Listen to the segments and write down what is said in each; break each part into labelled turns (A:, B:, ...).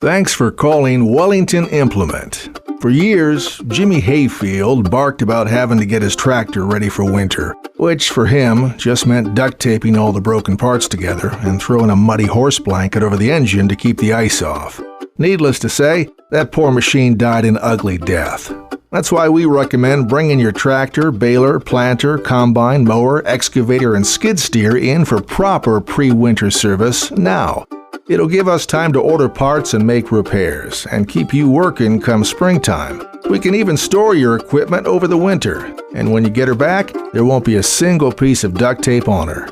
A: Thanks for calling Wellington Implement. For years, Jimmy Hayfield barked about having to get his tractor ready for winter, which for him just meant duct taping all the broken parts together and throwing a muddy horse blanket over the engine to keep the ice off. Needless to say, that poor machine died an ugly death. That's why we recommend bringing your tractor, baler, planter, combine, mower, excavator, and skid steer in for proper pre-winter service now. It'll give us time to order parts and make repairs, and keep you working come springtime. We can even store your equipment over the winter, and when you get her back, there won't be a single piece of duct tape on her.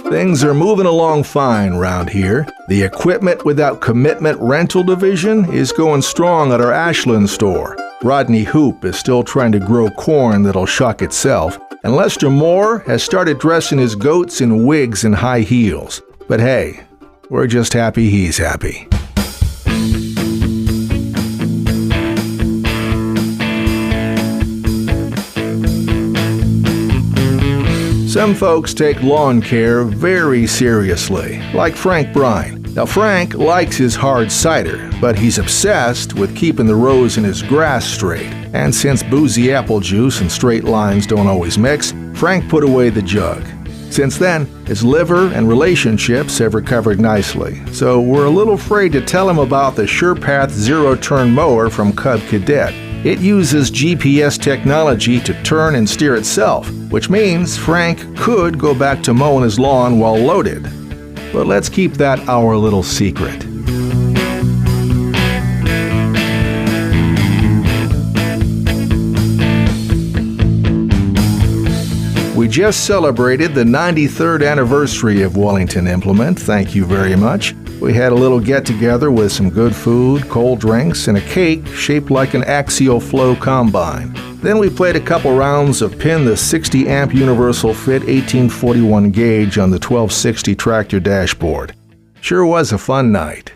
A: Things are moving along fine around here. The Equipment Without Commitment rental division is going strong at our Ashland store. Rodney Hoop is still trying to grow corn that'll shuck itself, and Lester Moore has started dressing his goats in wigs and high heels. But hey, we're just happy he's happy. Some folks take lawn care very seriously, like Frank Brine. Now, Frank likes his hard cider, but he's obsessed with keeping the rows in his grass straight. And since boozy apple juice and straight lines don't always mix, Frank put away the jug. Since then, his liver and relationships have recovered nicely, so we're a little afraid to tell him about the SurePath zero-turn mower from Cub Cadet. It uses GPS technology to turn and steer itself, which means Frank could go back to mowing his lawn while loaded. But let's keep that our little secret. We just celebrated the 93rd anniversary of Wellington Implement, thank you very much. We had a little get-together with some good food, cold drinks, and a cake shaped like an axial flow combine. Then we played a couple rounds of Pin the 60-amp Universal Fit 1841 gauge on the 1260 tractor dashboard. Sure was a fun night.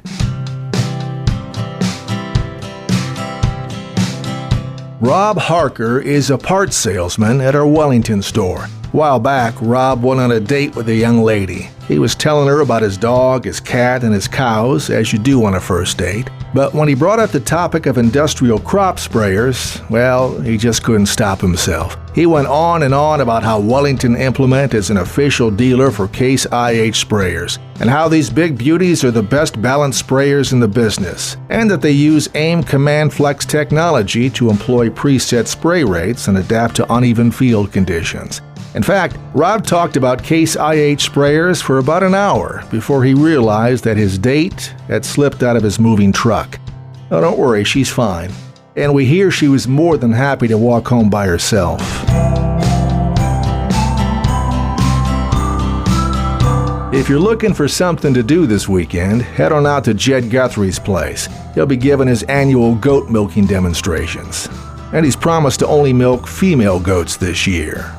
A: Rob Harker is a parts salesman at our Wellington store. A while back, Rob went on a date with a young lady. He was telling her about his dog, his cat, and his cows, as you do on a first date. But when he brought up the topic of industrial crop sprayers, well, he just couldn't stop himself. He went on and on about how Wellington Implement is an official dealer for Case IH sprayers, and how these big beauties are the best balanced sprayers in the business, and that they use AIM Command Flex technology to employ preset spray rates and adapt to uneven field conditions. In fact, Rob talked about Case IH sprayers for about an hour before he realized that his date had slipped out of his moving truck. Oh, don't worry, she's fine. And we hear she was more than happy to walk home by herself. If you're looking for something to do this weekend, head on out to Jed Guthrie's place. He'll be giving his annual goat milking demonstrations. And he's promised to only milk female goats this year.